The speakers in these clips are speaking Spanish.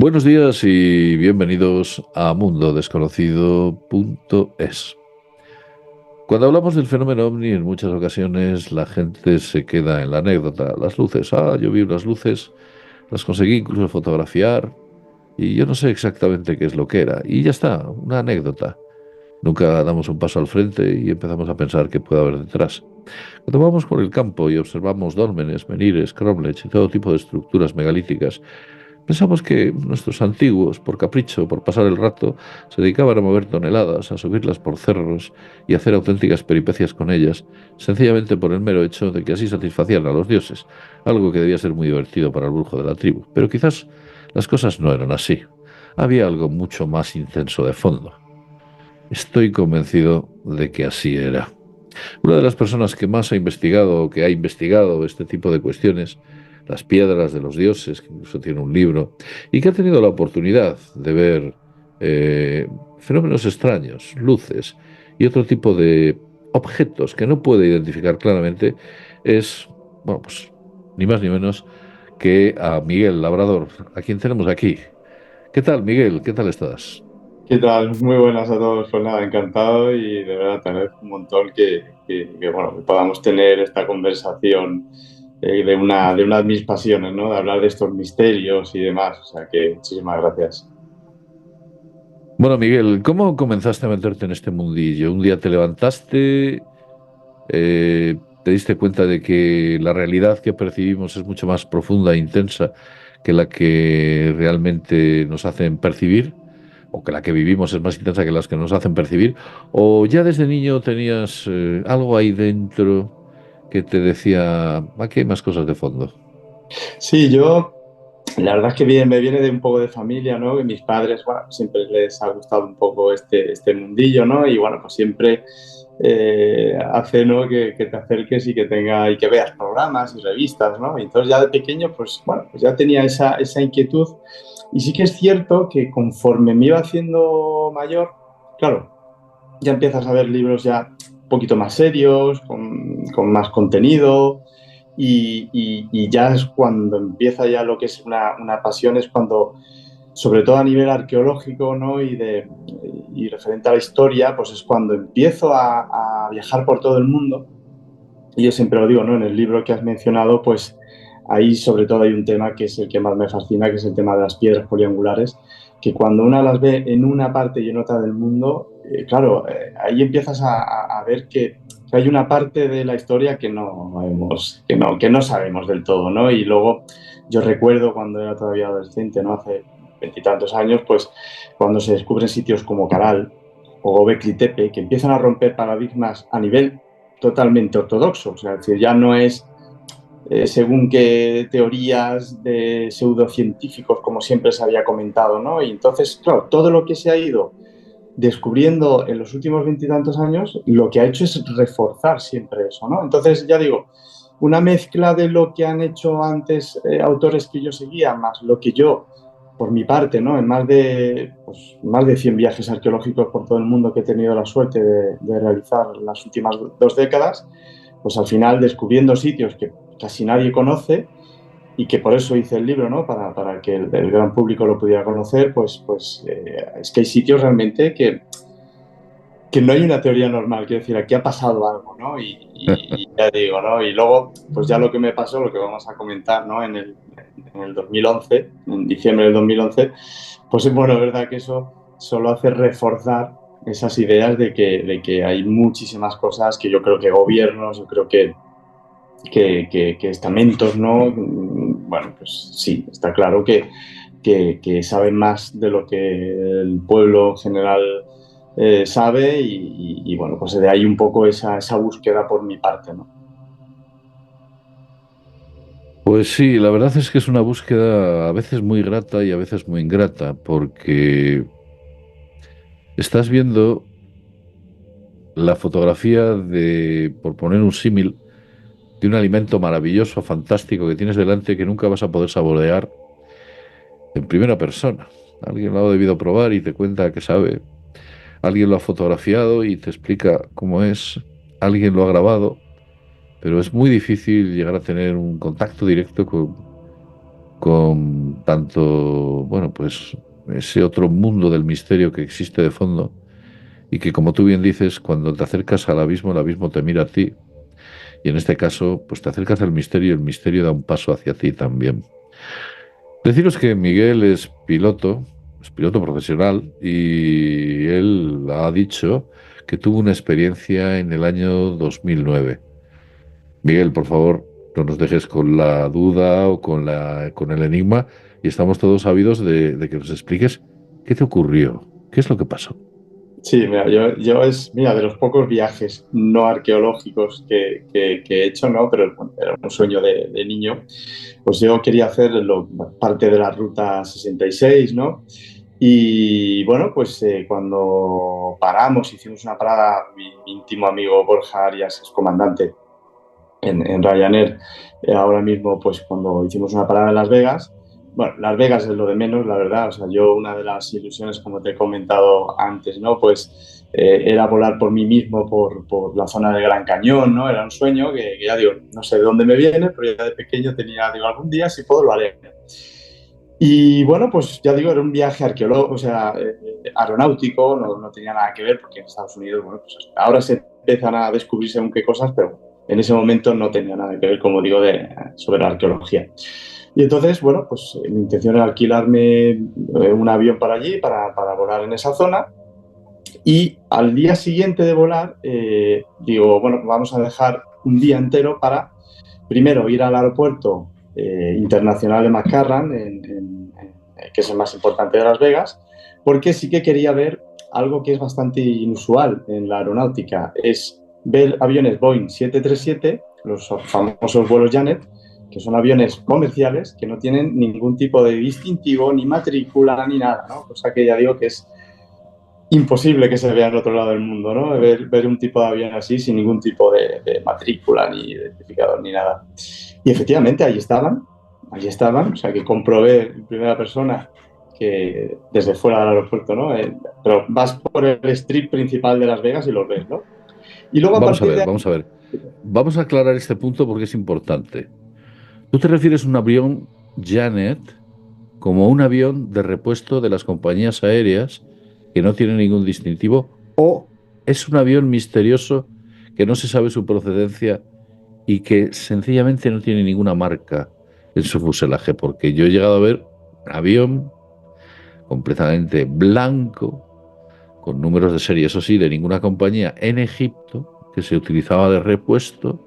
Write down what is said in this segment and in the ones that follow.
Buenos días y bienvenidos a mundodesconocido.es. Cuando hablamos del fenómeno ovni, en muchas ocasiones la gente se queda en la anécdota. Las luces, yo vi unas luces, las conseguí incluso fotografiar y yo no sé exactamente qué es lo que era. Y ya está, una anécdota. Nunca damos un paso al frente y empezamos a pensar qué puede haber detrás. Cuando vamos por el campo y observamos dólmenes, menhires, cromlechs y todo tipo de estructuras megalíticas, pensamos que nuestros antiguos, por capricho, por pasar el rato, se dedicaban a mover toneladas, a subirlas por cerros y a hacer auténticas peripecias con ellas, sencillamente por el mero hecho de que así satisfacían a los dioses, algo que debía ser muy divertido para el brujo de la tribu. Pero quizás las cosas no eran así. Había algo mucho más intenso de fondo. Estoy convencido de que así era. Una de las personas que más ha investigado o que ha investigado este tipo de cuestiones, las piedras de los dioses, que incluso tiene un libro, y que ha tenido la oportunidad de ver eh, fenómenos extraños, luces y otro tipo de objetos que no puede identificar claramente, es, bueno, pues ni más ni menos que a Miguel Labrador, a quien tenemos aquí. ¿Qué tal, Miguel? ¿Qué tal estás? ¿Qué tal? Muy buenas a todos. Pues nada, encantado y de verdad te agradezco un montón bueno, que podamos tener esta conversación de una de mis pasiones, ¿no? De hablar de estos misterios y demás. O sea que muchísimas gracias. Bueno, Miguel, ¿cómo comenzaste a meterte en este mundillo? Un día te levantaste, te diste cuenta de que la realidad que percibimos es mucho más profunda e intensa que la que realmente nos hacen percibir, o que la que vivimos es más intensa que las que nos hacen percibir, o ya desde niño tenías algo ahí dentro que te decía, aquí hay más cosas de fondo. Sí, la verdad es que me viene de un poco de familia, ¿no? Que mis padres, bueno, siempre les ha gustado un poco este mundillo, ¿no? Y bueno, pues siempre hace, ¿no? Que te acerques y que veas programas y revistas, ¿no? Y entonces ya de pequeño, pues bueno, pues ya tenía esa inquietud. Y sí que es cierto que conforme me iba haciendo mayor, claro, ya empiezas a ver libros ya un poquito más serios, con más contenido, y ya es cuando empieza ya lo que es una pasión, es cuando, sobre todo a nivel arqueológico, ¿no? Y referente a la historia, pues es cuando empiezo a viajar por todo el mundo. Y yo siempre lo digo, ¿no? En el libro que has mencionado, pues ahí sobre todo hay un tema que es el que más me fascina, que es el tema de las piedras poliangulares, que cuando una las ve en una parte y en otra del mundo, claro, ahí empiezas a ver que hay una parte de la historia que no sabemos del todo, ¿no? Y luego yo recuerdo cuando era todavía adolescente, ¿no? Hace veintitantos años, pues cuando se descubren sitios como Caral o Göbekli Tepe, que empiezan a romper paradigmas a nivel totalmente ortodoxo. O sea, es decir, ya no es según qué teorías de pseudocientíficos, como siempre se había comentado, ¿no? Y entonces, claro, todo lo que se ha ido descubriendo en los últimos veintitantos años, lo que ha hecho es reforzar siempre eso, ¿no? Entonces, ya digo, una mezcla de lo que han hecho antes autores que yo seguía, más lo que yo, por mi parte, ¿no? En más de 100 viajes arqueológicos por todo el mundo que he tenido la suerte de realizar en las últimas 2 décadas, pues al final descubriendo sitios que casi nadie conoce y que por eso hice el libro, ¿no? Para que el gran público lo pudiera conocer, es que hay sitios realmente que no hay una teoría normal, quiero decir, aquí ha pasado algo, ¿no? Y ya digo, ¿no? Y luego, pues ya lo que me pasó, lo que vamos a comentar, ¿no? En el 2011, en diciembre del 2011, pues bueno, es verdad que eso solo hace reforzar esas ideas de que hay muchísimas cosas que yo creo que gobiernos, yo creo que estamentos, ¿no? Bueno, pues sí, está claro que saben más de lo que el pueblo en general sabe bueno, pues de ahí un poco esa búsqueda por mi parte, ¿no? Pues sí, la verdad es que es una búsqueda a veces muy grata y a veces muy ingrata, porque estás viendo la fotografía de, por poner un símil, de un alimento maravilloso, fantástico que tienes delante que nunca vas a poder saborear en primera persona. Alguien lo ha debido probar y te cuenta que sabe. Alguien lo ha fotografiado y te explica cómo es. Alguien lo ha grabado, pero es muy difícil llegar a tener un contacto directo con tanto, bueno, pues ese otro mundo del misterio que existe de fondo y que, como tú bien dices, cuando te acercas al abismo, el abismo te mira a ti y en este caso, pues te acercas al misterio y el misterio da un paso hacia ti también. Deciros que Miguel es piloto profesional y él ha dicho que tuvo una experiencia en el año 2009. Miguel, por favor, no nos dejes con la duda o con el enigma y estamos todos ávidos de que nos expliques qué te ocurrió, qué es lo que pasó. Sí, mira, yo es, mira, de los pocos viajes no arqueológicos que he hecho, ¿no? Pero bueno, era un sueño de niño. Pues yo quería hacer parte de la Ruta 66, ¿no? Y bueno, pues cuando paramos, hicimos una parada, mi íntimo amigo Borja Arias es comandante en Ryanair. Ahora mismo, pues cuando hicimos una parada en Las Vegas, bueno, Las Vegas es lo de menos, la verdad. O sea, yo una de las ilusiones, como te he comentado antes, ¿no? Pues era volar por mí mismo por la zona del Gran Cañón, ¿no? Era un sueño que ya digo, no sé de dónde me viene, pero ya de pequeño tenía, digo, algún día si puedo lo haré. Y bueno, pues ya digo, era un viaje arqueológico, o sea, aeronáutico, no tenía nada que ver, porque en Estados Unidos, bueno, pues ahora se empiezan a descubrir según qué cosas, pero en ese momento no tenía nada que ver, como digo, sobre la arqueología. Y entonces, bueno, pues mi intención era alquilarme un avión para allí, para volar en esa zona. Y al día siguiente de volar, digo, bueno, vamos a dejar un día entero para, primero, ir al aeropuerto internacional de McCarran, que es el más importante de Las Vegas, porque sí que quería ver algo que es bastante inusual en la aeronáutica, es ver aviones Boeing 737, los famosos vuelos Janet, que son aviones comerciales que no tienen ningún tipo de distintivo, ni matrícula, ni nada, ¿no? Cosa que ya digo que es imposible que se vea en otro lado del mundo, ¿no? Ver un tipo de avión así sin ningún tipo de matrícula, ni identificador, ni nada. Y efectivamente, allí estaban, o sea, que comprobé en primera persona que desde fuera del aeropuerto, ¿no? Pero vas por el strip principal de Las Vegas y los ves, ¿no? Y luego a Vamos a partir ver, de vamos a ver. Vamos a aclarar este punto porque es importante. ¿Tú te refieres a un avión Janet como un avión de repuesto de las compañías aéreas que no tiene ningún distintivo o es un avión misterioso que no se sabe su procedencia y que sencillamente no tiene ninguna marca en su fuselaje? Porque yo he llegado a ver un avión completamente blanco, con números de serie, eso sí, de ninguna compañía en Egipto, que se utilizaba de repuesto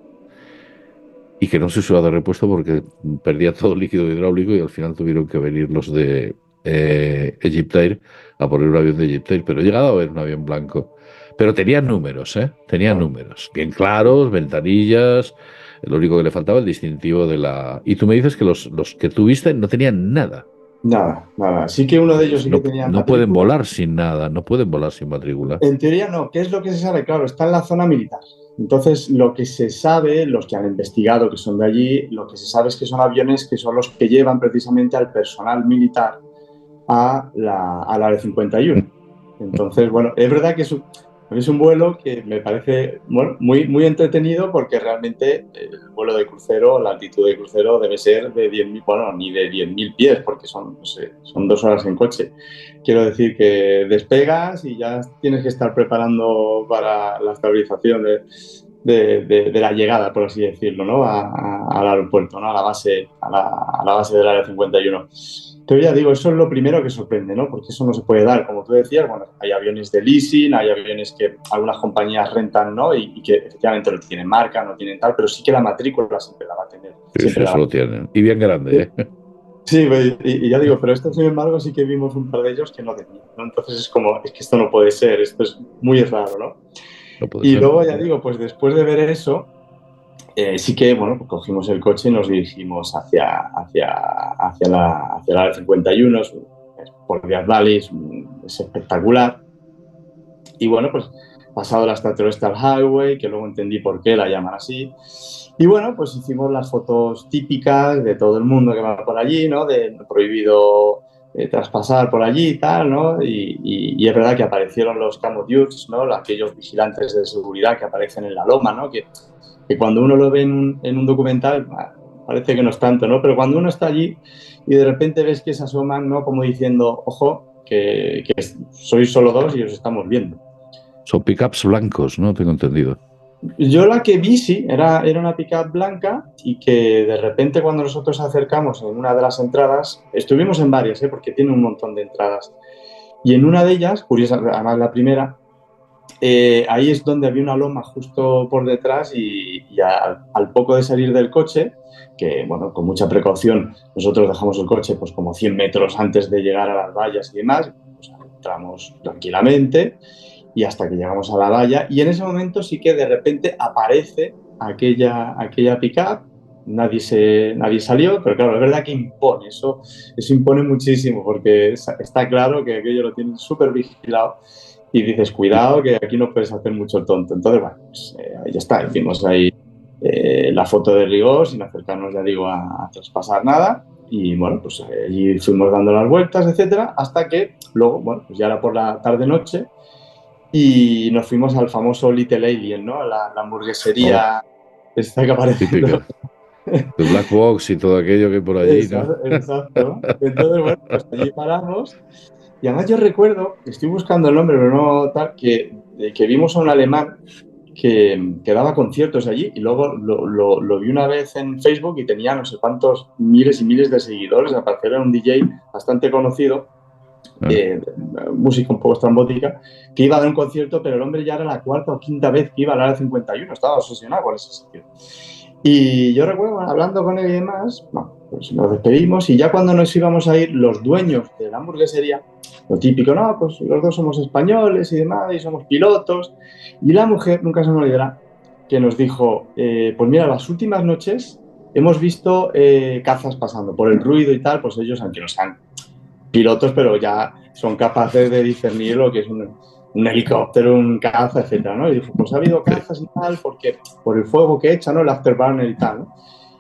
y que no se usaba de repuesto porque perdía todo el líquido hidráulico y al final tuvieron que venir los de Egyptair a poner un avión de Egyptair, pero he llegado a ver un avión blanco. Pero tenía números, ¿eh? Tenía números, bien claros, ventanillas, lo único que le faltaba el distintivo de la... Y tú me dices que los que tuviste no tenían nada. nada, nada. Sí que uno de ellos Pues sí que no, tenía no pueden matrícula. volar sin nada, no pueden volar sin matrícula. En teoría no. ¿Qué es lo que se sabe? Claro, está en la zona militar. Entonces, lo que se sabe, los que han investigado, que son de allí, lo que se sabe es que son aviones que son los que llevan precisamente al personal militar al Área 51. Entonces, bueno, es verdad que es un vuelo que me parece bueno, muy entretenido porque realmente el vuelo de crucero, la altitud de crucero debe ser de 10.000, bueno, ni de 10.000 pies porque son, no sé, son 2 horas en coche. Quiero decir que despegas y ya tienes que estar preparando para la estabilización de la llegada, por así decirlo, ¿no? Al aeropuerto, ¿no? A la base del Área 51. Pero ya digo, eso es lo primero que sorprende, ¿no? Porque eso no se puede dar. Como tú decías, bueno, hay aviones de leasing, hay aviones que algunas compañías rentan, ¿no? Y que efectivamente no tienen marca, no tienen tal, pero sí que la matrícula siempre la va a tener. Sí, sí, Siempre la eso va a lo tienen. Y bien grande, ¿eh? Sí, y ya digo, pero esto, sin embargo, sí que vimos un par de ellos que no tenían, ¿no? Entonces es como, es que esto no puede ser, esto es muy raro, ¿no? No puede Y ser. luego, ya digo, pues después de ver eso, sí que, bueno, pues cogimos el coche y nos dirigimos hacia la 51, por Death Valley, es espectacular. Y bueno, pues pasado la Star Highway, que luego entendí por qué la llaman así. Y bueno, pues hicimos las fotos típicas de todo el mundo que va por allí, ¿no? De prohibido traspasar por allí y tal, ¿no? Y es verdad que aparecieron los Camo Dukes, ¿no? Aquellos vigilantes de seguridad que aparecen en la loma, ¿no? Que cuando uno lo ve en un documental parece que no es tanto, ¿no? Pero cuando uno está allí y de repente ves que se asoman, ¿no? Como diciendo, ojo, que sois solo dos y os estamos viendo. Son pickups blancos, ¿no? Tengo entendido. Yo la que vi, sí, era una pickup blanca y que de repente cuando nosotros acercamos en una de las entradas, estuvimos en varias, porque tiene un montón de entradas, y en una de ellas, curiosa, además la primera, ahí es donde había una loma justo por detrás y al poco de salir del coche, que bueno, con mucha precaución, nosotros dejamos el coche pues como 100 metros antes de llegar a las vallas y demás, pues entramos tranquilamente y hasta que llegamos a la valla y en ese momento sí que de repente aparece aquella pick-up, nadie salió, pero claro, es verdad que impone, eso impone muchísimo porque está claro que aquello lo tienen súper vigilado y dices, cuidado, que aquí no puedes hacer mucho el tonto. Entonces, bueno, pues ya está, hicimos ahí la foto de rigor sin acercarnos, ya digo, a traspasar nada. Y bueno, pues allí fuimos dando las vueltas, etcétera, hasta que luego, bueno, pues ya era por la tarde-noche y nos fuimos al famoso Little Alien, ¿no? La Oh, hamburguesería esta que apareciendo. típica. El Black Box y todo aquello que hay por allí, ¿no? Exacto, exacto. Entonces, bueno, pues allí paramos. Y además yo recuerdo, estoy buscando el nombre, pero no tal, que vimos a un alemán que daba conciertos allí y luego lo vi una vez en Facebook y tenía no sé cuántos miles y miles de seguidores, al parecer era un DJ bastante conocido, Ah, música un poco estrambótica, que iba a dar un concierto, pero el hombre ya era la cuarta o quinta vez que iba a la área 51, estaba obsesionado con ese sitio. Y yo recuerdo, hablando con él y demás, bueno, pues nos despedimos y ya cuando nos íbamos a ir, los dueños de la hamburguesería, lo típico, no, pues los dos somos españoles y demás, y somos pilotos. Y la mujer, nunca se me olvidará, que nos dijo, pues mira, las últimas noches hemos visto cazas pasando por el ruido y tal, pues ellos, aunque no sean pilotos, pero ya son capaces de discernir lo que es un helicóptero, un caza, etcétera, ¿no? Y dijo, pues ha habido sí. cazas y tal, porque por el fuego que echa, ¿no? El afterburner y tal, ¿no?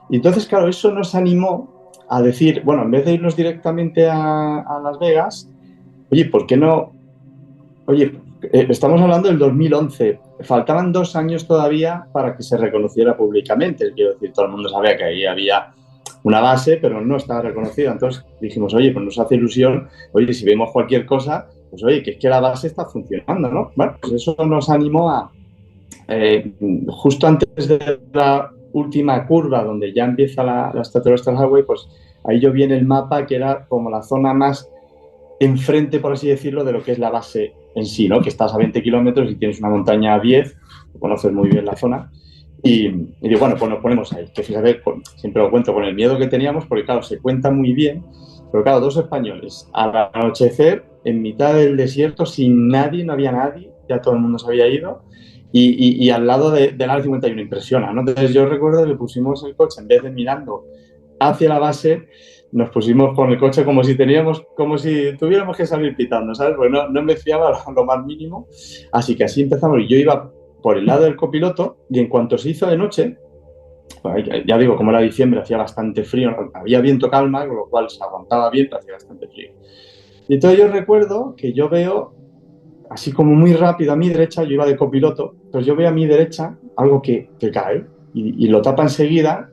Y entonces, claro, eso nos animó a decir, bueno, en vez de irnos directamente a Las Vegas, oye, ¿por qué no? Oye, estamos hablando del 2011, faltaban 2 años todavía para que se reconociera públicamente, quiero decir, todo el mundo sabía que ahí había una base, pero no estaba reconocida. Entonces dijimos, oye, pues nos hace ilusión, oye, si vemos cualquier cosa, pues oye, que es que la base está funcionando, ¿no? Bueno, pues eso nos animó a, justo antes de la última curva, donde ya empieza la estatua de Star Highway, pues ahí yo vi en el mapa que era como la zona más enfrente, por así decirlo, de lo que es la base en sí, ¿no? Que estás a 20 kilómetros y tienes una montaña a 10, conoces muy bien la zona. Y digo, bueno, pues nos ponemos ahí. Que fíjate, siempre lo cuento con el miedo que teníamos, porque claro, se cuenta muy bien, pero claro, dos españoles al anochecer, en mitad del desierto, sin nadie, no había nadie, ya todo el mundo se había ido, y al lado del área 51, impresiona, ¿no? Entonces yo recuerdo que pusimos el coche, en vez de mirando hacia la base, nos pusimos con el coche como si tuviéramos que salir pitando, ¿sabes? Porque no me fiaba lo más mínimo. Así que así empezamos. Y yo iba por el lado del copiloto y en cuanto se hizo de noche, pues ya digo, como era diciembre, hacía bastante frío, había viento calma, con lo cual se aguantaba bien, pero hacía bastante frío. Y entonces yo recuerdo que yo veo, así como muy rápido a mi derecha, yo iba de copiloto, pues yo veo a mi derecha algo que cae y lo tapa enseguida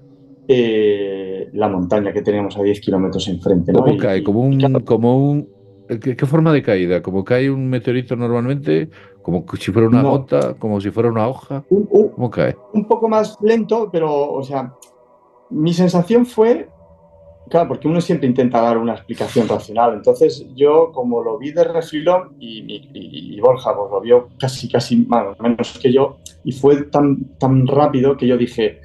la montaña que teníamos a 10 kilómetros enfrente, ¿no? ¿Cómo cae? Claro, ¿Qué forma de caída? ¿Como cae un meteorito normalmente? ¿Como si fuera una no, gota? ¿Como si fuera una hoja? un, un, ¿Cómo cae? un poco más lento, pero, o sea, mi sensación fue, claro, porque uno siempre intenta dar una explicación racional. Entonces, yo, como lo vi de refilón, y Borja pues, lo vio casi más o menos que yo, y fue tan rápido que yo dije,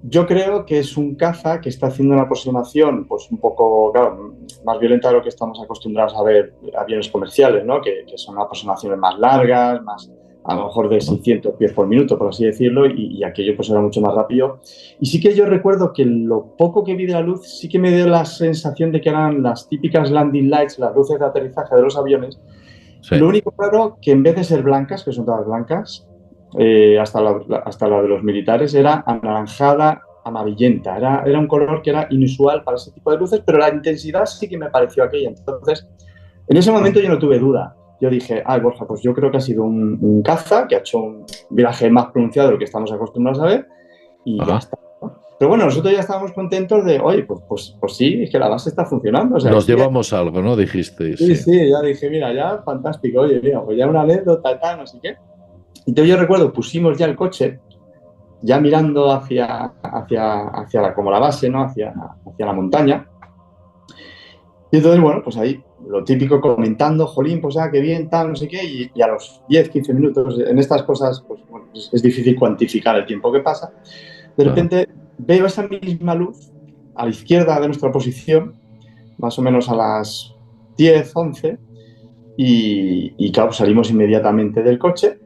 yo creo que es un caza que está haciendo una aproximación, pues un poco, claro, más violenta de lo que estamos acostumbrados a ver aviones comerciales, ¿no? Que son aproximaciones más largas, más a lo mejor de ¿No? 600 pies por minuto, por así decirlo, y aquello pues era mucho más rápido. Y sí que yo recuerdo que lo poco que vi de la luz sí que me dio la sensación de que eran las típicas landing lights, las luces de aterrizaje de los aviones. Sí. Lo único claro que en vez de ser blancas, que son todas blancas, hasta la de los militares, era anaranjada, amarillenta. Era un color que era inusual para ese tipo de luces, pero la intensidad sí que me pareció aquella. Entonces, en ese momento yo no tuve duda. Yo dije, Borja, pues yo creo que ha sido un caza que ha hecho un viraje más pronunciado de lo que estamos acostumbrados a ver y ya Ajá. está. Pero bueno, nosotros ya estábamos contentos de, oye, pues sí, es que la base está funcionando. O sea, Nos es que ya, llevamos algo, ¿no? Dijiste, sí, sí. sí, ya dije, mira, ya fantástico, oye, mira, pues ya una anécdota y tal, no sé qué. Entonces yo recuerdo, pusimos ya el coche, ya mirando hacia como la base, ¿no? Hacia la montaña. Y entonces, bueno, pues ahí lo típico comentando, jolín, pues qué bien, tal, no sé qué, y a los 10, 15 minutos en estas cosas, pues bueno, es difícil cuantificar el tiempo que pasa. De Ajá. repente veo esa misma luz a la izquierda de nuestra posición, más o menos a las 10, 11, y claro, salimos inmediatamente del coche.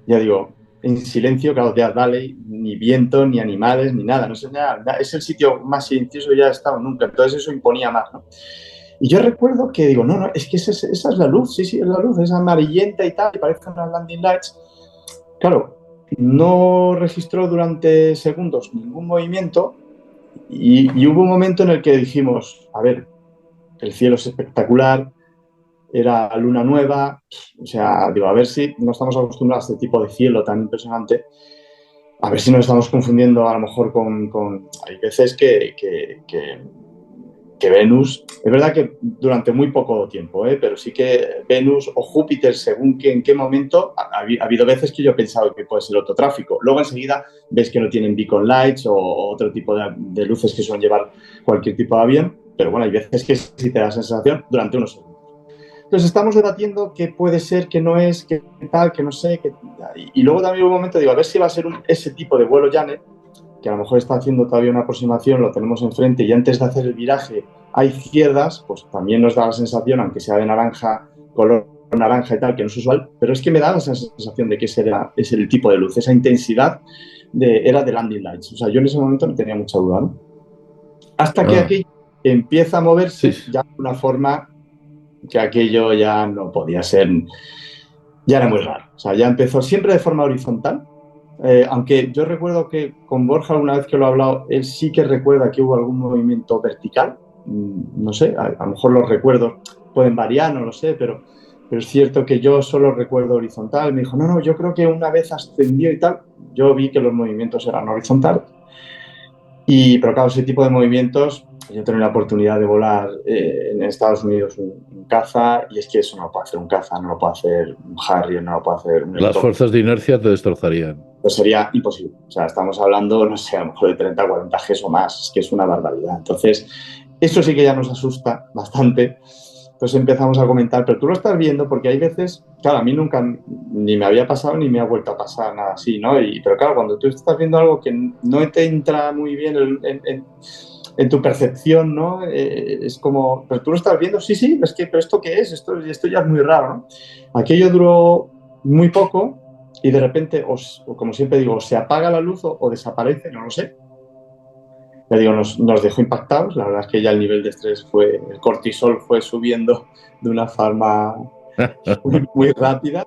Ya digo, en silencio, claro, ya dale, ni viento, ni animales, ni nada, no sé nada, es el sitio más silencioso que ya he estado nunca, entonces eso imponía más, ¿no? Y yo recuerdo que digo, no, es que esa es la luz, sí, sí, es la luz, es amarillenta y tal, y parece unas landing lights. Claro, no registró durante segundos ningún movimiento y hubo un momento en el que dijimos, a ver, el cielo es espectacular, era luna nueva, o sea, digo, a ver si no estamos acostumbrados a este tipo de cielo tan impresionante, a ver si nos estamos confundiendo a lo mejor hay veces que Venus, es verdad que durante muy poco tiempo, pero sí que Venus o Júpiter, según en qué momento, ha habido veces que yo he pensado que puede ser autotráfico. Luego enseguida ves que no tienen beacon lights o otro tipo de luces que suelen llevar cualquier tipo de avión, pero bueno, hay veces que sí te da sensación durante unos segundos. Entonces estamos debatiendo qué puede ser, qué no es, qué tal, qué no sé. Y luego también hubo un momento, digo, a ver si va a ser ese tipo de vuelo Janet, que a lo mejor está haciendo todavía una aproximación, lo tenemos enfrente y antes de hacer el viraje hay izquierdas, pues también nos da la sensación, aunque sea de naranja, color naranja y tal, que no es usual, pero es que me da esa sensación de que es el tipo de luz, esa intensidad era de landing lights. O sea, yo en ese momento no tenía mucha duda, ¿no? Hasta que Ah, aquello empieza a sí. moverse ya de una forma que aquello ya no podía ser, ya era muy raro. O sea, ya empezó siempre de forma horizontal, aunque yo recuerdo que con Borja, alguna vez que lo he hablado, él sí que recuerda que hubo algún movimiento vertical. No sé, a lo mejor los recuerdos pueden variar, no lo sé, pero es cierto que yo solo recuerdo horizontal. Me dijo, no, yo creo que una vez ascendió y tal, yo vi que los movimientos eran horizontales. Pero claro, ese tipo de movimientos, yo tengo la oportunidad de volar en Estados Unidos un caza y es que eso no lo puede hacer un caza, no lo puede hacer un Harrier, no lo puede hacer un Las helicóptero. fuerzas de inercia te destrozarían. Pues sería imposible. O sea, estamos hablando, no sé, a lo mejor de 30, 40 Gs o más, es que es una barbaridad. Entonces, eso sí que ya nos asusta bastante. Entonces empezamos a comentar, pero tú lo estás viendo porque hay veces, claro, a mí nunca ni me había pasado ni me ha vuelto a pasar nada así, ¿no? Pero claro, cuando tú estás viendo algo que no te entra muy bien en tu percepción, ¿no? Es como, pero tú lo estás viendo, sí, es que, pero ¿esto qué es? Esto ya es muy raro, ¿no? Aquello duró muy poco y de repente, o como siempre digo, o se apaga la luz o desaparece, no lo sé. Ya digo, nos dejó impactados. La verdad es que ya el nivel de estrés el cortisol fue subiendo de una forma muy rápida.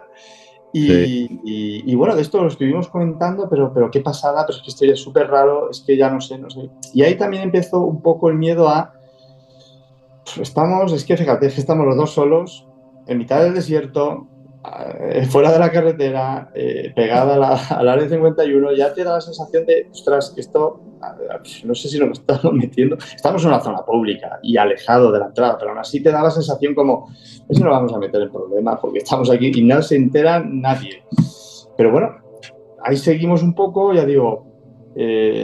Sí. Y bueno, de esto lo estuvimos comentando, pero qué pasada, pero es que esto ya es súper raro, es que ya no sé, no sé. Y ahí también empezó un poco el miedo es que fíjate, es que estamos los dos solos, en mitad del desierto, fuera de la carretera, pegada al área 51, ya te da la sensación de, ostras, que esto, no sé si nos estamos metiendo, estamos en una zona pública y alejado de la entrada, pero aún así te da la sensación como, es que nos vamos a meter en problemas porque estamos aquí y no se entera nadie. Pero bueno, ahí seguimos un poco, ya digo,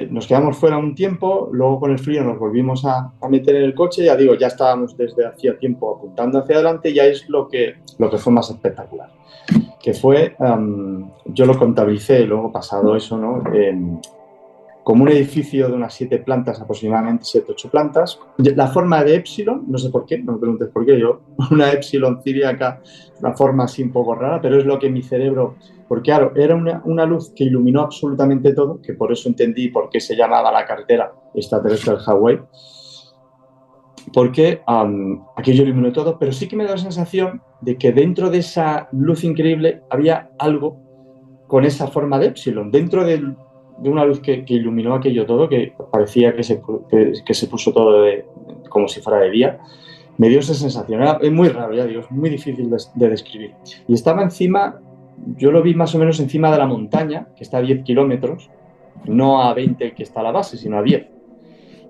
nos quedamos fuera un tiempo, luego con el frío nos volvimos a meter en el coche, ya digo, ya estábamos desde hacía tiempo apuntando hacia adelante, ya es lo que fue más espectacular, que fue, yo lo contabilicé luego pasado eso, ¿no? Como un edificio de unas 7 plantas, aproximadamente 7, 8 plantas. La forma de Epsilon, no sé por qué, no me preguntes por qué, yo, una Epsilon ciríaca, una forma así un poco rara, pero es lo que mi cerebro, porque claro, era una luz que iluminó absolutamente todo, que por eso entendí por qué se llamaba la carretera extraterrestre del Hawái, porque aquello iluminó todo, pero sí que me da la sensación de que dentro de esa luz increíble había algo con esa forma de Epsilon, dentro de una luz que iluminó aquello todo, que parecía que se puso todo como si fuera de día, me dio esa sensación. Es muy raro, ya digo, es muy difícil de describir. Y estaba encima, yo lo vi más o menos encima de la montaña, que está a 10 kilómetros, no a 20 que está la base, sino a 10.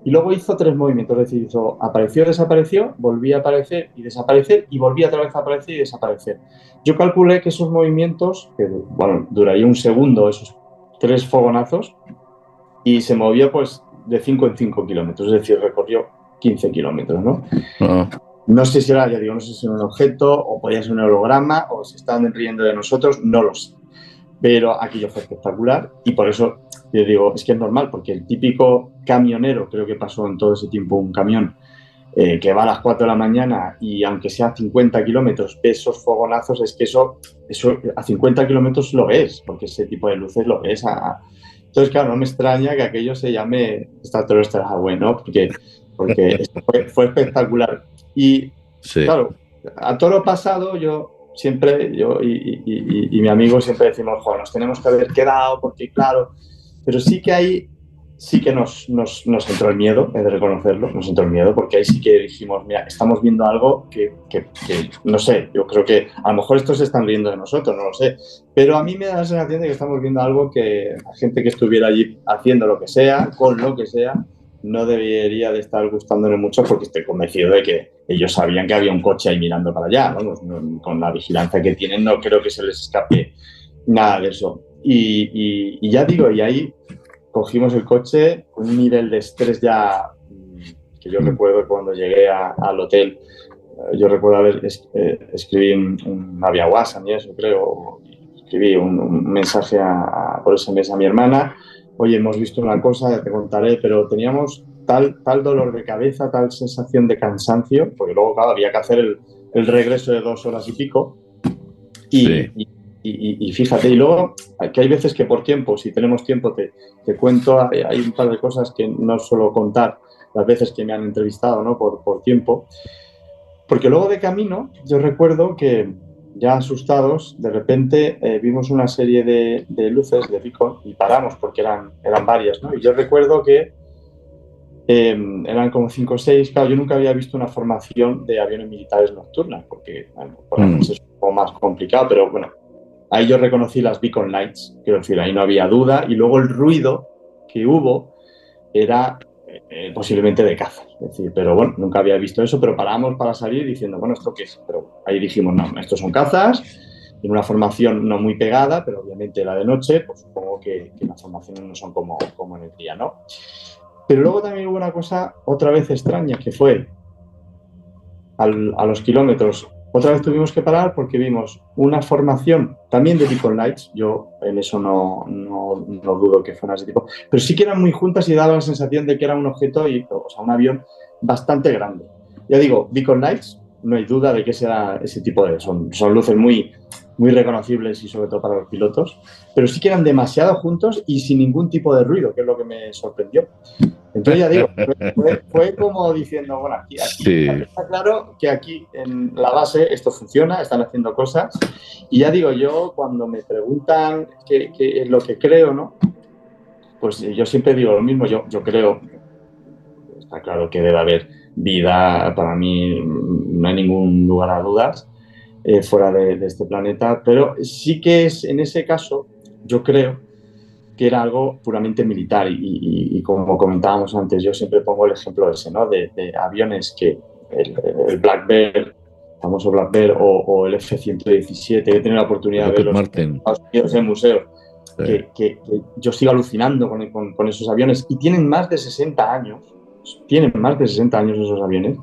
Y luego hizo 3 movimientos, es decir, apareció, desapareció, volvía a aparecer y desaparecer, y volvía otra vez a aparecer y desaparecer. Yo calculé que esos movimientos, que bueno, duraría un segundo, esos 3 fogonazos, y se movió pues de 5 en 5 kilómetros, es decir, recorrió 15 kilómetros, ¿no? Ah, No sé si era, ya digo, no sé si era un objeto o podía ser un holograma o se estaban riendo de nosotros, no lo sé. Pero aquello fue espectacular y por eso yo digo, es que es normal, porque el típico camionero, creo que pasó en todo ese tiempo un camión que va a las 4 de la mañana y aunque sea 50 kilómetros, ve esos fogonazos, es que eso a 50 kilómetros lo ves, porque ese tipo de luces lo ves. Entonces, claro, no me extraña que aquello se llame Extraterrestre Highway, ¿no? Porque fue espectacular. Y sí. claro, a todo lo pasado yo siempre, y mi amigo siempre decimos, joder, nos tenemos que haber quedado porque claro, pero sí que nos entró el miedo, he de reconocerlo, nos entró el miedo porque ahí sí que dijimos, mira, estamos viendo algo que no sé, yo creo que a lo mejor estos se están riendo de nosotros, no lo sé, pero a mí me da la sensación de que estamos viendo algo que la gente que estuviera allí haciendo lo que sea, con lo que sea, no debería de estar gustándole mucho porque estoy convencido de que ellos sabían que había un coche ahí mirando para allá. Vamos, con la vigilancia que tienen no creo que se les escape nada de eso. Y ya digo, y ahí cogimos el coche con un nivel de estrés ya que yo recuerdo cuando llegué al hotel. Yo recuerdo escribí no había WhatsApp ni eso, creo, escribí un mensaje por SMS a mi hermana, oye, hemos visto una cosa, te contaré, pero teníamos tal dolor de cabeza, tal sensación de cansancio, porque luego, claro, había que hacer el regreso de 2 horas y pico, Sí. y fíjate, y luego que hay veces que por tiempo, si tenemos tiempo, te cuento, hay un par de cosas que no suelo contar las veces que me han entrevistado, ¿no? Por tiempo. Porque luego de camino, yo recuerdo que ya asustados, de repente vimos una serie de luces de beacon y paramos porque eran varias, ¿no? Y yo recuerdo que eran como 5 o 6. Claro, yo nunca había visto una formación de aviones militares nocturnas, porque bueno, por la noche es un poco más complicado, pero bueno, ahí yo reconocí las beacon lights, quiero decir, ahí no había duda, y luego el ruido que hubo era posiblemente de caza. Es decir, pero bueno, nunca había visto eso, pero paramos para salir diciendo, bueno, ¿esto qué es? Pero ahí dijimos, no, estos son cazas, en una formación no muy pegada, pero obviamente la de noche, pues supongo que las formaciones no son como en el día, ¿no? Pero luego también hubo una cosa otra vez extraña, que fue a los kilómetros. Otra vez tuvimos que parar porque vimos una formación también de Beacon Lights. Yo en eso no dudo que fuera ese tipo. Pero sí que eran muy juntas y daba la sensación de que era un objeto, o sea, un avión bastante grande. Ya digo, Beacon Lights, no hay duda de que será ese tipo de... Son luces muy reconocibles y sobre todo para los pilotos. Pero sí que eran demasiado juntos y sin ningún tipo de ruido, que es lo que me sorprendió. Entonces ya digo, fue como diciendo, bueno, aquí Sí. está claro que aquí en la base esto funciona, están haciendo cosas. Y ya digo, yo cuando me preguntan qué es lo que creo, ¿no? Pues yo siempre digo lo mismo, yo creo, está claro que debe haber vida, para mí no hay ningún lugar a dudas, fuera de este planeta, pero sí que es en ese caso, yo creo que era algo puramente militar y como comentábamos antes, yo siempre pongo el ejemplo ese, ¿no? De aviones que el Black Bear, el famoso Black Bear o el F-117, he tenido la oportunidad de Lockheed verlos Martin. en el museo, Sí. que yo sigo alucinando con esos aviones y tienen más de 60 años esos aviones.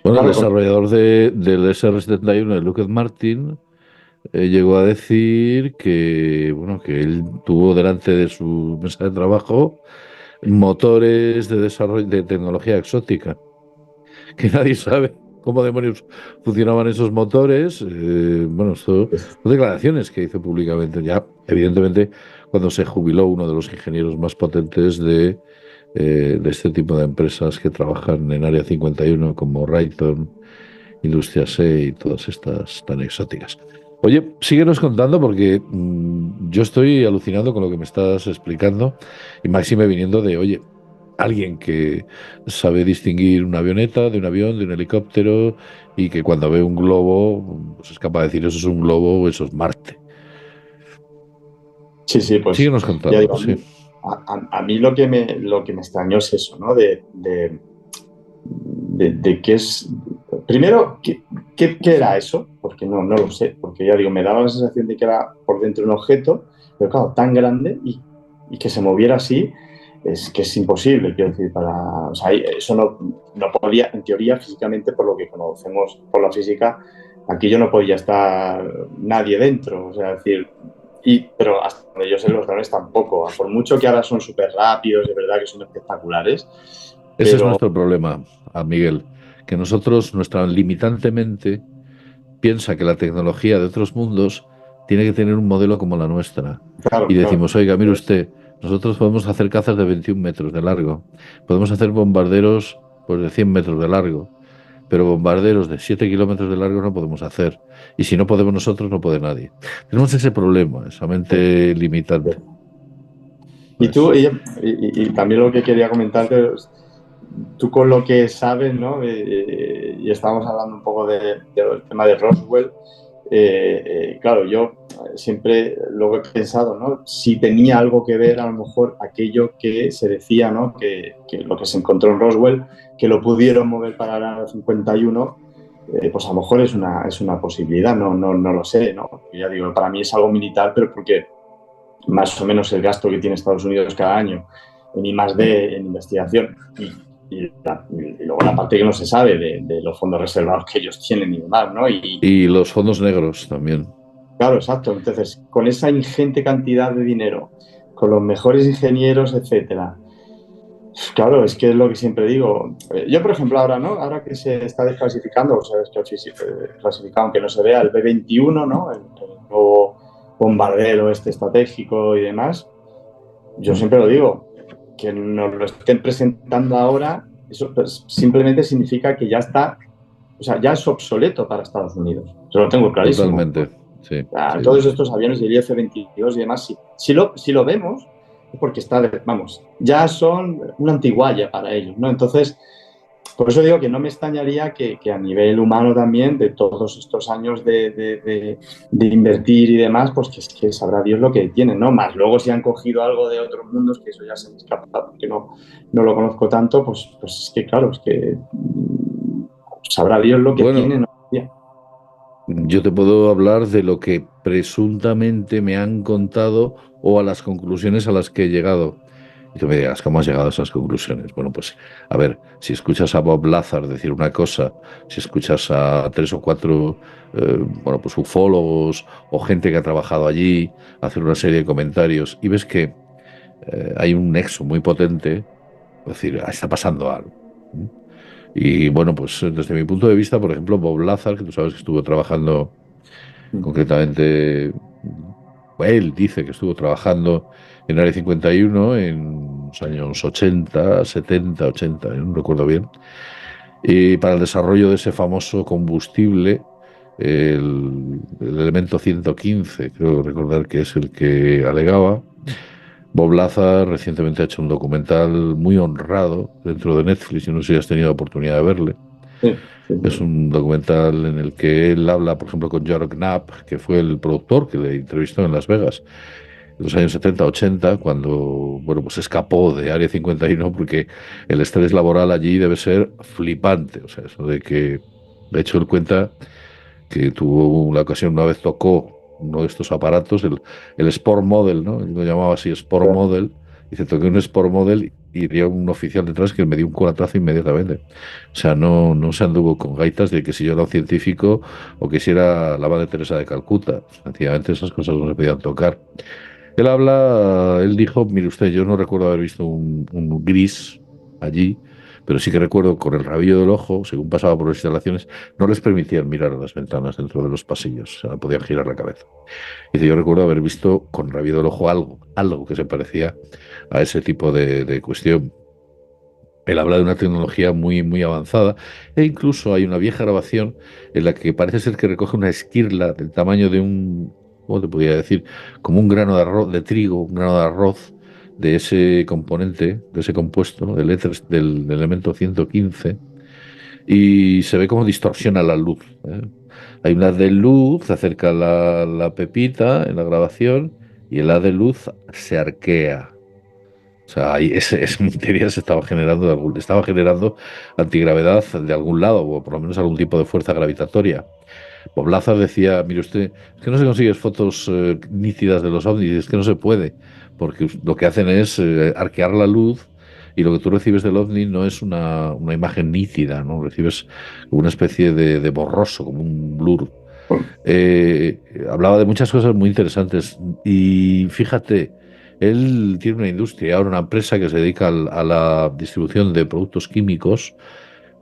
Bueno, el Claro, desarrollador del SR-71 de Lockheed Martin llegó a decir que, bueno, que él tuvo delante de su mesa de trabajo motores de desarrollo de tecnología exótica, que nadie sabe cómo demonios funcionaban esos motores. Bueno, esto son declaraciones que hizo públicamente. Ya, evidentemente, cuando se jubiló uno de los ingenieros más potentes de este tipo de empresas que trabajan en Área 51, como Raytheon, Industria C y todas estas tan exóticas. Oye, síguenos contando porque yo estoy alucinando con lo que me estás explicando y máxime viniendo de, oye, alguien que sabe distinguir una avioneta de un avión, de un helicóptero y que cuando ve un globo, pues es capaz de decir eso es un globo o eso es Marte. sí, pues Síguenos ya contando, digo, sí. a mí lo que me extrañó es eso, ¿no? De qué es... Primero, ¿qué era eso? Porque no lo sé, porque ya digo, me daba la sensación de que era por dentro un objeto, pero claro, tan grande y que se moviera así, es que es imposible, quiero decir, o sea, eso no podía, en teoría, físicamente, por lo que conocemos por la física, aquí yo no podía estar nadie dentro, o sea, es decir, pero hasta donde yo sé, los drones tampoco, por mucho que ahora son súper rápidos, de verdad que son espectaculares, Ese es pero nuestro problema, Miguel, que nosotros, nuestra limitantemente, piensa que la tecnología de otros mundos tiene que tener un modelo como la nuestra. Y claro, claro. decimos, oiga, mire usted, nosotros podemos hacer cazas de 21 metros de largo, podemos hacer bombarderos pues, de 100 metros de largo, pero bombarderos de 7 kilómetros de largo no podemos hacer. Y si no podemos nosotros, no puede nadie. Tenemos ese problema, esa Sí, mente limitante. sí. Y tú, Pues, y también lo que quería comentarte, tú con lo que sabes, ¿no? Y estábamos hablando un poco del tema de Roswell. Claro, yo siempre lo he pensado, ¿no? Si tenía algo que ver a lo mejor aquello que se decía, ¿no? Que lo que se encontró en Roswell, que lo pudieron mover para la 51, pues a lo mejor es una posibilidad, no lo sé, ¿no? Ya digo, para mí es algo militar, pero porque más o menos el gasto que tiene Estados Unidos cada año en I+D, en investigación, y luego la parte que no se sabe de los fondos reservados que ellos tienen y demás, ¿no? y los fondos negros también. Claro, exacto. Entonces, con esa ingente cantidad de dinero, con los mejores ingenieros, etcétera. Claro, es que es lo que siempre digo. Yo, por ejemplo, ahora, ¿no? Ahora que se está desclasificando, o sea, es que clasificado, aunque no se vea, el B-21, ¿no? El nuevo bombardero este estratégico y demás. Yo ¿Mm? siempre lo digo, que nos lo estén presentando ahora, eso pues, simplemente significa que ya está, o sea, ya es obsoleto para Estados Unidos. Eso lo tengo clarísimo. Totalmente, sí, Ah, sí, sí, todos sí. estos aviones del IF-22 y demás, si lo vemos, es porque está, vamos, ya son una antigualla para ellos, ¿no? Entonces, por eso digo que no me extrañaría que a nivel humano también, de todos estos años de invertir y demás, pues que sabrá Dios lo que tienen, ¿no? Más luego si han cogido algo de otros mundos, que eso ya se me escapa porque no lo conozco tanto, pues es que claro, es que sabrá Dios lo que Bueno, tienen. yo te puedo hablar de lo que presuntamente me han contado o a las conclusiones a las que he llegado. Y tú me dirás, ¿cómo has llegado a esas conclusiones? Bueno, pues, a ver, si escuchas a Bob Lazar decir una cosa, si escuchas a tres o cuatro, bueno, pues ufólogos o gente que ha trabajado allí, hacer una serie de comentarios y ves que hay un nexo muy potente, es decir, está pasando algo. ¿Mm? Y bueno, pues desde mi punto de vista, por ejemplo, Bob Lazar, que tú sabes que estuvo trabajando concretamente, él dice que estuvo trabajando en Área 51 en los años 80, 70, 80, no recuerdo bien, y para el desarrollo de ese famoso combustible, el elemento 115, creo recordar que es el que alegaba. Bob Lazar recientemente ha hecho un documental muy honrado dentro de Netflix, y no sé si has tenido oportunidad de verle. Sí, sí, Es un documental en el que él habla, por ejemplo, con George Knapp, que fue el productor que le entrevistó en Las Vegas en los años 70, 80, cuando, bueno, pues escapó de Área 51 porque el estrés laboral allí debe ser flipante. O sea, eso de que, de hecho, él cuenta que tuvo una ocasión, una vez tocó uno de estos aparatos, el Sport Model, ¿no? Lo llamaba así Sport sí. Model. Dice, toqué un Sport Model y había un oficial detrás que me dio un culatazo inmediatamente. O sea, no se anduvo con gaitas de que si yo era un científico o que si era la Madre Teresa de Calcuta. Sencillamente esas cosas no se podían tocar. Él habla, él dijo, mire usted, yo no recuerdo haber visto un gris allí, pero sí que recuerdo con el rabillo del ojo, según pasaba por las instalaciones, no les permitían mirar a las ventanas dentro de los pasillos, o sea, no podían girar la cabeza. Dice, yo recuerdo haber visto con el rabillo del ojo algo que se parecía a ese tipo de cuestión. Él habla de una tecnología muy, muy avanzada e incluso hay una vieja grabación en la que parece ser que recoge una esquirla del tamaño de un, ¿cómo te podría decir? Como un grano de arroz, de trigo, un grano de arroz de ese componente, de ese compuesto, ¿no? Del elemento 115, y se ve cómo distorsiona la luz. ¿Eh? Hay un haz de luz, se acerca la pepita en la grabación y el haz de luz se arquea. O sea, ahí esa materia se estaba generando antigravedad de algún lado, o por lo menos algún tipo de fuerza gravitatoria. Bob Lazar decía, mire usted, es que no se consiguen fotos nítidas de los ovnis, es que no se puede, porque lo que hacen es arquear la luz y lo que tú recibes del ovni no es una imagen nítida, ¿no? Recibes una especie de borroso, como un blur. Hablaba de muchas cosas muy interesantes y fíjate, él tiene una industria, ahora una empresa que se dedica a la distribución de productos químicos,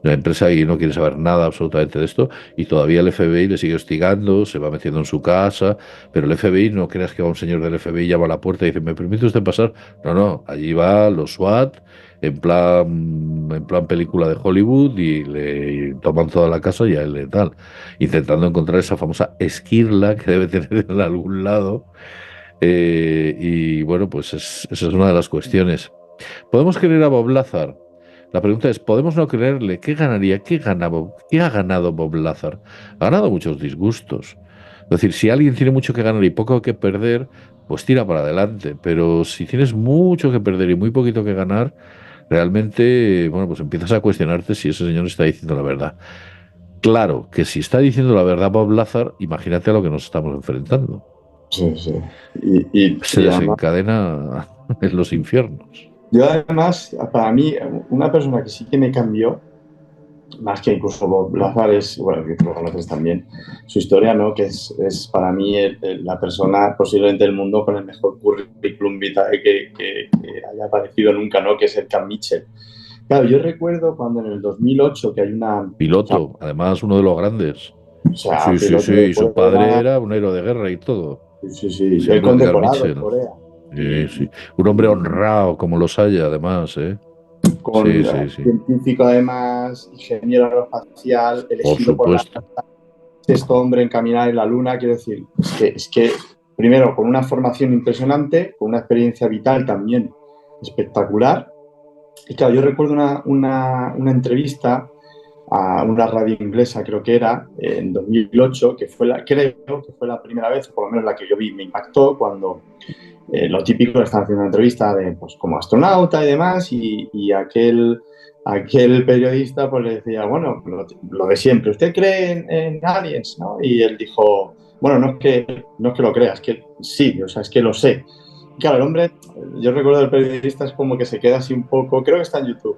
la empresa y no quiere saber nada absolutamente de esto y todavía el FBI le sigue hostigando, se va metiendo en su casa, pero el FBI, no creas que va un señor del FBI, llama a la puerta y dice, ¿me permite usted pasar? No, no, allí va los SWAT en plan película de Hollywood y toman toda la casa y a él le tal, intentando encontrar esa famosa esquirla que debe tener en algún lado. Y bueno, pues esa es una de las cuestiones. ¿Podemos querer a Bob Lazar? La pregunta es, ¿podemos no creerle? ¿Qué ganaría? ¿Qué ha ganado Bob Lazar? Ha ganado muchos disgustos. Es decir, si alguien tiene mucho que ganar y poco que perder, pues tira para adelante. Pero si tienes mucho que perder y muy poquito que ganar, realmente, bueno, pues empiezas a cuestionarte si ese señor está diciendo la verdad. Claro que si está diciendo la verdad Bob Lazar, imagínate a lo que nos estamos enfrentando. Sí, sí. Y, Se además, desencadena en los infiernos. yo además, para mí, una persona que sí que me cambió, más que incluso Bob Lazar, es, bueno, que tú lo conoces también, su historia, ¿no? Que es para mí la persona posiblemente del mundo con el mejor currículum vitae que haya aparecido nunca, ¿no? Que es el Carl Mitchell. Claro, yo recuerdo cuando en el 2008 que hay una, Piloto, además uno de los grandes. o sea, Sí, sí, sí, piloto de y su padre prueba, era un héroe de guerra y todo. sí, sí, Sí, el hombre, Edgar condecorado en Mitchell. Corea. Sí, sí. Un hombre Y honrado, como los haya, además, ¿eh? con Sí, sí, sí. científico además, ingeniero aeroespacial, Por elegido por la supuesto. sexto hombre en caminar en la luna, quiero decir, es que primero con una formación impresionante, con una experiencia vital también espectacular. Y claro, yo recuerdo una entrevista a una radio inglesa, creo que era, en 2008, creo que fue la primera vez, o por lo menos la que yo vi, me impactó cuando lo típico, están haciendo una entrevista de, pues, como astronauta y demás, y aquel periodista pues le decía, bueno, lo de siempre, ¿usted cree en aliens? ¿No? Y él dijo, bueno, no es que lo crea, es que sí, o sea, es que lo sé. Y claro, el hombre, yo recuerdo el periodista es como que se queda así un poco, creo que está en YouTube,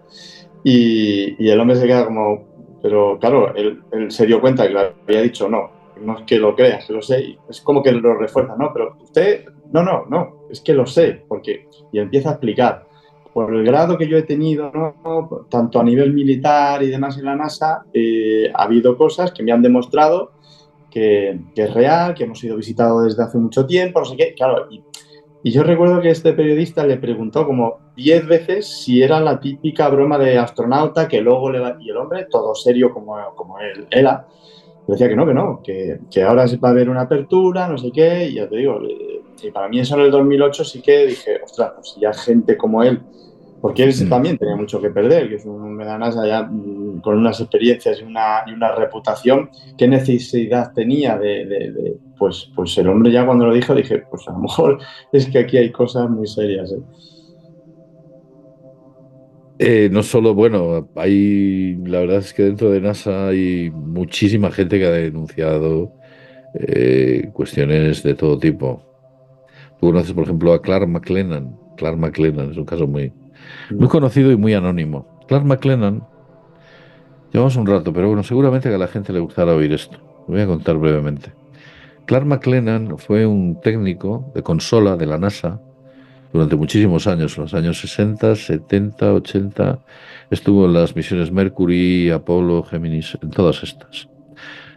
y el hombre se queda como, pero claro, él se dio cuenta que le había dicho no es que lo creas, que lo sé, y es como que lo refuerza, no, pero usted, no, es que lo sé, porque, y empieza a explicar, por el grado que yo he tenido, ¿no? Tanto a nivel militar y demás en la NASA, ha habido cosas que me han demostrado que es real, que hemos sido visitados desde hace mucho tiempo, no sé qué, claro, y yo recuerdo que este periodista le preguntó como 10 veces si era la típica broma de astronauta que luego le va... Y el hombre, todo serio como él era, le decía que ahora se va a haber una apertura, no sé qué, y ya te digo, y para mí eso en el 2008 sí que dije, ostras, pues si ya gente como él, porque él Mm. también tenía mucho que perder, que es un Medanas allá con unas experiencias y una reputación, ¿qué necesidad tenía pues el hombre ya cuando lo dijo dije, pues a lo mejor es que aquí hay cosas muy serias, ¿eh? No solo, bueno, la verdad es que dentro de NASA hay muchísima gente que ha denunciado cuestiones de todo tipo. Tú conoces, por ejemplo, a Clark McLennan. Clark McLennan es un caso muy No. conocido y muy anónimo. Clark McLennan, llevamos un rato, pero bueno, seguramente que a la gente le gustará oír esto. Lo voy a contar brevemente. Clark McLennan fue un técnico de consola de la NASA durante muchísimos años, en los años 60, 70, 80. Estuvo en las misiones Mercury, Apolo, Géminis, en todas estas.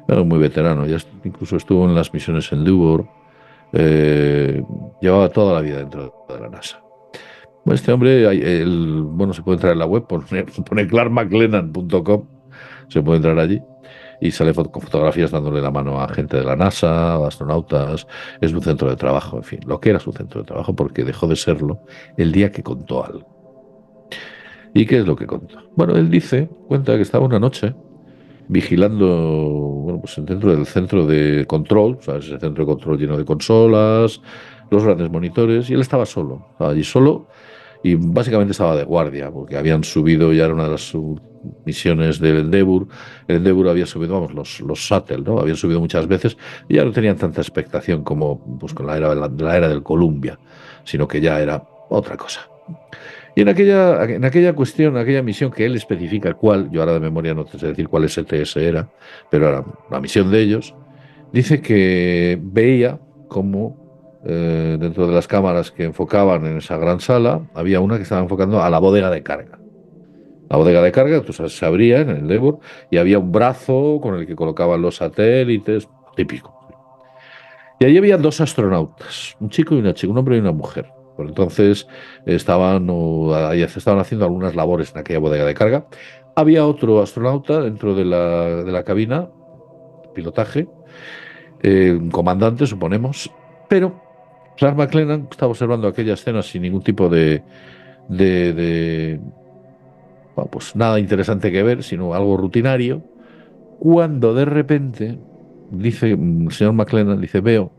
Era muy veterano, incluso estuvo en las misiones Endeavour. eh, Llevaba toda la vida dentro de la NASA. Bueno, este hombre, bueno, se puede entrar en la web, pone clarkmclennan.com, se puede entrar allí y sale con fotografías dándole la mano a gente de la NASA, a astronautas. Es un centro de trabajo, en fin, lo que era su centro de trabajo porque dejó de serlo el día que contó algo. ¿Y qué es lo que contó? Bueno, él cuenta que estaba una noche vigilando, bueno, pues dentro del centro de control, o sea, ese centro de control lleno de consolas, los grandes monitores, y él estaba solo, allí solo, y básicamente estaba de guardia, porque habían subido, ya era una de las misiones del Endeavour. El Endeavour había subido, vamos, los Shuttle, ¿no? Habían subido muchas veces y ya no tenían tanta expectación como pues, con la era del Columbia, sino que ya era otra cosa. Y en aquella cuestión, en aquella misión que él especifica cuál, yo ahora de memoria no te sé decir cuál STS era, pero era la misión de ellos, dice que veía como dentro de las cámaras que enfocaban en esa gran sala, había una que estaba enfocando a la bodega de carga. La bodega de carga, tú sabes, se abría en el Endeavour y había un brazo con el que colocaban los satélites, típico. Y allí había dos astronautas, un chico y una chica, un hombre y una mujer. Por entonces ahí se estaban haciendo algunas labores en aquella bodega de carga. Había otro astronauta dentro de la cabina, pilotaje, un comandante, suponemos, pero Clark McLennan estaba observando aquella escena sin ningún tipo de bueno, pues nada interesante que ver, sino algo rutinario, cuando de repente, dice el señor McLennan, dice, veo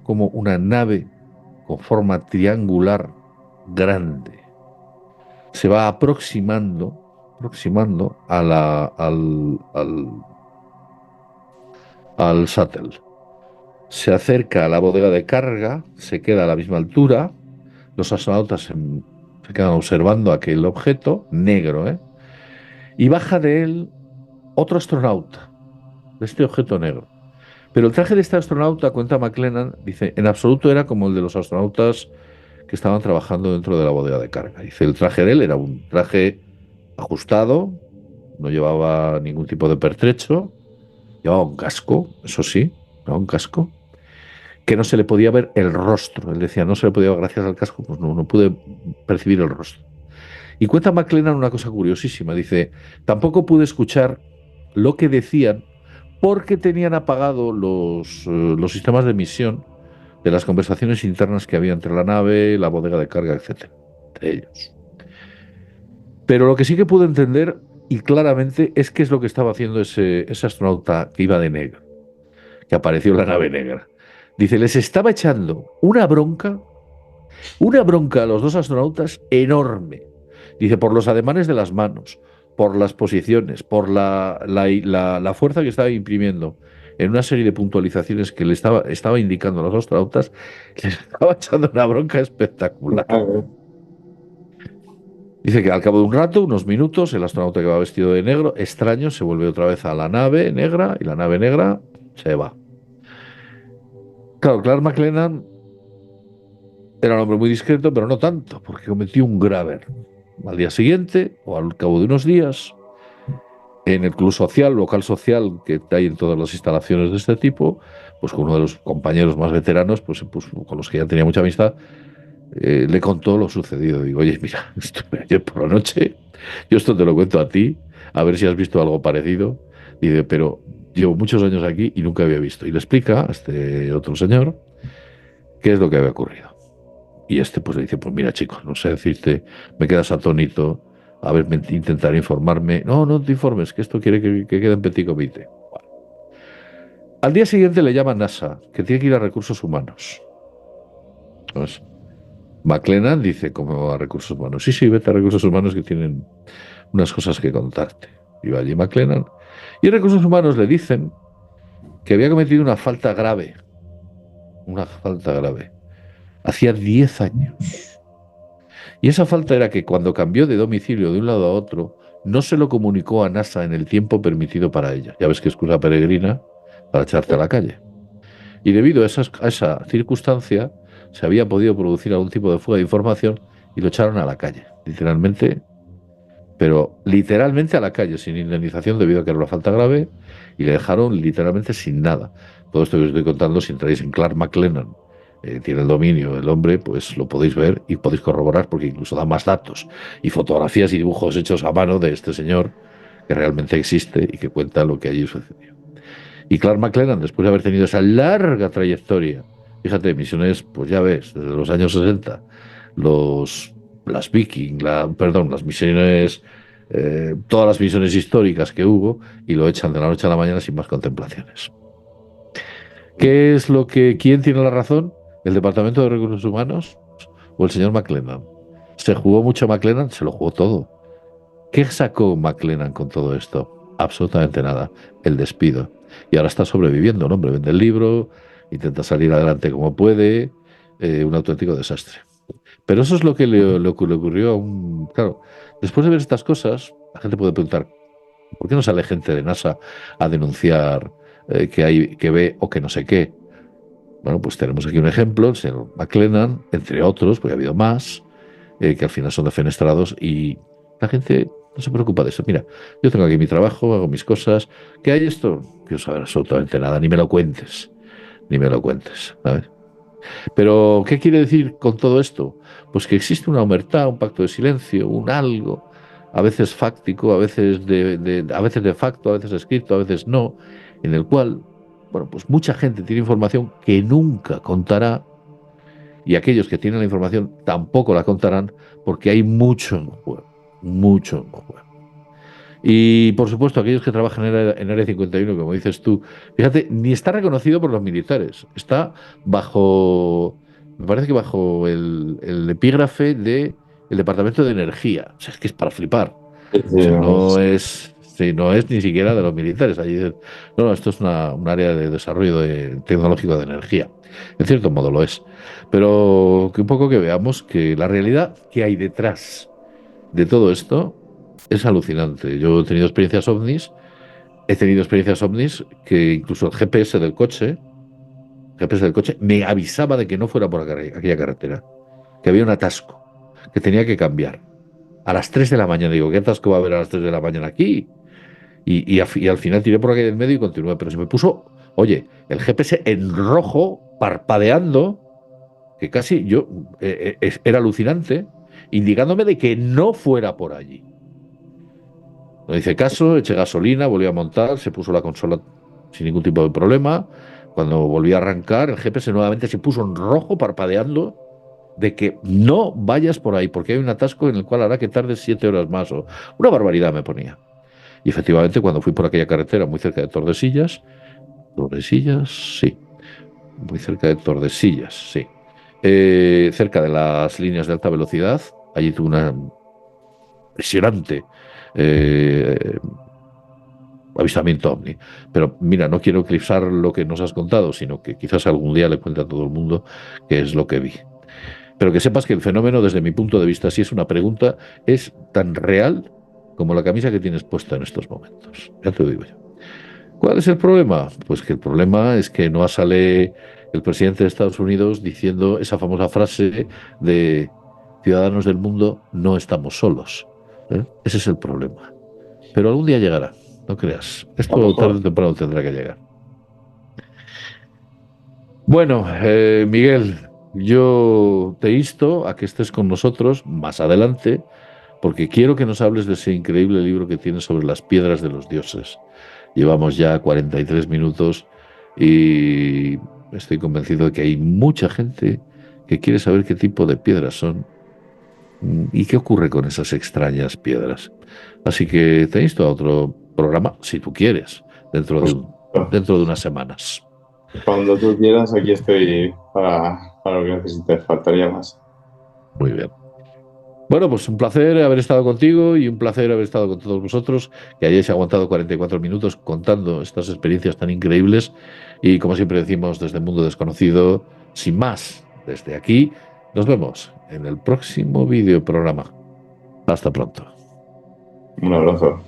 como una nave con forma triangular grande se va aproximando al shuttle. Se acerca a la bodega de carga, se queda a la misma altura, los astronautas se quedan observando aquel objeto negro, ¿eh? Y baja de él otro astronauta, de este objeto negro. Pero el traje de este astronauta, cuenta McLennan, dice, en absoluto era como el de los astronautas que estaban trabajando dentro de la bodega de carga. Dice, el traje de él era un traje ajustado, no llevaba ningún tipo de pertrecho, llevaba un casco, eso sí, llevaba un casco, que no se le podía ver el rostro. Él decía, no se le podía ver gracias al casco, pues no pude percibir el rostro. Y cuenta McLennan una cosa curiosísima, dice, tampoco pude escuchar lo que decían porque tenían apagado los sistemas de emisión de las conversaciones internas que había entre la nave, la bodega de carga, etcétera, entre ellos. Pero lo que sí que pude entender y claramente es qué es lo que estaba haciendo ese astronauta que iba de negro, que apareció en la nave negra. Dice, les estaba echando una bronca a los dos astronautas enorme. Dice, por los ademanes de las manos, por las posiciones, por la fuerza que estaba imprimiendo en una serie de puntualizaciones que estaba indicando a los astronautas, les estaba echando una bronca espectacular. Dice que al cabo de un rato, unos minutos, el astronauta que va vestido de negro, extraño, se vuelve otra vez a la nave negra y la nave negra se va. Claro, Clark McLennan era un hombre muy discreto, pero no tanto, porque cometió un grave error. Al día siguiente, o al cabo de unos días, en el club social, local social que hay en todas las instalaciones de este tipo, pues con uno de los compañeros más veteranos, pues con los que ya tenía mucha amistad, le contó lo sucedido. Digo, oye, mira, estuve ayer por la noche, yo esto te lo cuento a ti, a ver si has visto algo parecido. Dice, pero llevo muchos años aquí y nunca había visto. Y le explica a este otro señor qué es lo que había ocurrido. Y este pues le dice, pues mira chicos, no sé decirte, me quedas atónito, a ver, intentaré informarme. No, no te informes, que esto quiere que quede en petit comité. Bueno. Al día siguiente le llama NASA, que tiene que ir a recursos humanos. Entonces, McLennan dice, como a recursos humanos, sí, vete a recursos humanos que tienen unas cosas que contarte. Y va allí McLennan. Y en recursos humanos le dicen que había cometido una falta grave. Una falta grave. Hacía 10 años. Y esa falta era que cuando cambió de domicilio de un lado a otro, no se lo comunicó a NASA en el tiempo permitido para ella. Ya ves que excusa peregrina para echarte a la calle. Y debido a esa circunstancia, se había podido producir algún tipo de fuga de información y lo echaron a la calle, literalmente, pero literalmente a la calle, sin indemnización debido a que era una falta grave, y le dejaron literalmente sin nada. Todo esto que os estoy contando, si entráis en Clark McLennan, tiene el dominio el hombre, pues lo podéis ver y podéis corroborar porque incluso da más datos y fotografías y dibujos hechos a mano de este señor que realmente existe y que cuenta lo que allí sucedió. Y Clark McLennan, después de haber tenido esa larga trayectoria, fíjate, misiones, pues ya ves, desde los años 60, las Viking, perdón, las misiones, todas las misiones históricas que hubo, y lo echan de la noche a la mañana sin más contemplaciones. ¿Quién tiene la razón? ¿El Departamento de Recursos Humanos o el señor McLennan? ¿Se jugó mucho McLennan? Se lo jugó todo. ¿Qué sacó McLennan con todo esto? Absolutamente nada. El despido. Y ahora está sobreviviendo, ¿no? Hombre, vende el libro, intenta salir adelante como puede. Un auténtico desastre. Pero eso es lo que le ocurrió a un... Claro, después de ver estas cosas, la gente puede preguntar, ¿por qué no sale gente de NASA a denunciar que hay, que ve o que no sé qué? Bueno, pues tenemos aquí un ejemplo, el señor McLennan, entre otros, porque ha habido más, que al final son defenestrados y la gente no se preocupa de eso. Mira, yo tengo aquí mi trabajo, hago mis cosas. ¿Qué hay esto? No quiero saber absolutamente nada, ni me lo cuentes, ni me lo cuentes, ¿sabes? Pero, ¿qué quiere decir con todo esto? Pues que existe una omertá, un pacto de silencio, un algo, a veces fáctico, a veces a veces de facto, a veces escrito, a veces no, en el cual, bueno, pues mucha gente tiene información que nunca contará y aquellos que tienen la información tampoco la contarán porque hay mucho en juego, mucho en juego. Y por supuesto, aquellos que trabajan en Área 51, como dices tú, fíjate, ni está reconocido por los militares, está bajo, me parece que bajo el epígrafe del Departamento de Energía. O sea, es que es para flipar. Sí, O sí, sea, no, no es, sí, no es ni siquiera de los militares. Allí, no, no, esto es un área de desarrollo tecnológico de energía. En cierto modo lo es. Pero que un poco que veamos que la realidad que hay detrás de todo esto es alucinante. Yo he tenido experiencias ovnis que incluso el GPS del coche me avisaba de que no fuera por aquella carretera, que había un atasco, que tenía que cambiar. A las 3 de la mañana, digo, ¿qué atasco va a haber a las 3 de la mañana aquí? Y al final tiré por aquí en medio y continué, pero se me puso, oye, el GPS en rojo, parpadeando, que casi yo, era alucinante, indicándome de que no fuera por allí. No hice caso, eché gasolina, volví a montar, se puso la consola sin ningún tipo de problema. Cuando volví a arrancar, el GPS nuevamente se puso en rojo, parpadeando, de que no vayas por ahí, porque hay un atasco en el cual hará que tardes 7 horas más. O una barbaridad me ponía. Y efectivamente, cuando fui por aquella carretera muy cerca de Tordesillas, sí, muy cerca de Tordesillas, sí, cerca de las líneas de alta velocidad, allí tuve una impresionante eh, avistamiento ovni. Pero mira, no quiero eclipsar lo que nos has contado, sino que quizás algún día le cuente a todo el mundo qué es lo que vi. Pero que sepas que el fenómeno, desde mi punto de vista, si es una pregunta, es tan real como la camisa que tienes puesta en estos momentos. Ya te lo digo yo. ¿Cuál es el problema? Pues que el problema es que no sale el presidente de Estados Unidos diciendo esa famosa frase de ciudadanos del mundo, no estamos solos. Ese es el problema. Pero algún día llegará, no creas. a lo Esto tarde mejor. o temprano tendrá que llegar. Bueno, Miguel, yo te insto a que estés con nosotros más adelante, porque quiero que nos hables de ese increíble libro que tienes sobre las piedras de los dioses. Llevamos ya 43 minutos y estoy convencido de que hay mucha gente que quiere saber qué tipo de piedras son y qué ocurre con esas extrañas piedras. Así que te insto a otro programa, si tú quieres, Pues, dentro de unas semanas. cuando tú quieras, aquí estoy para lo que necesites, faltaría más. Muy bien. Bueno, pues un placer haber estado contigo y un placer haber estado con todos vosotros, que hayáis aguantado 44 minutos contando estas experiencias tan increíbles. Y como siempre decimos desde el mundo desconocido, sin más, desde aquí, nos vemos en el próximo vídeo programa. Hasta pronto. Un abrazo.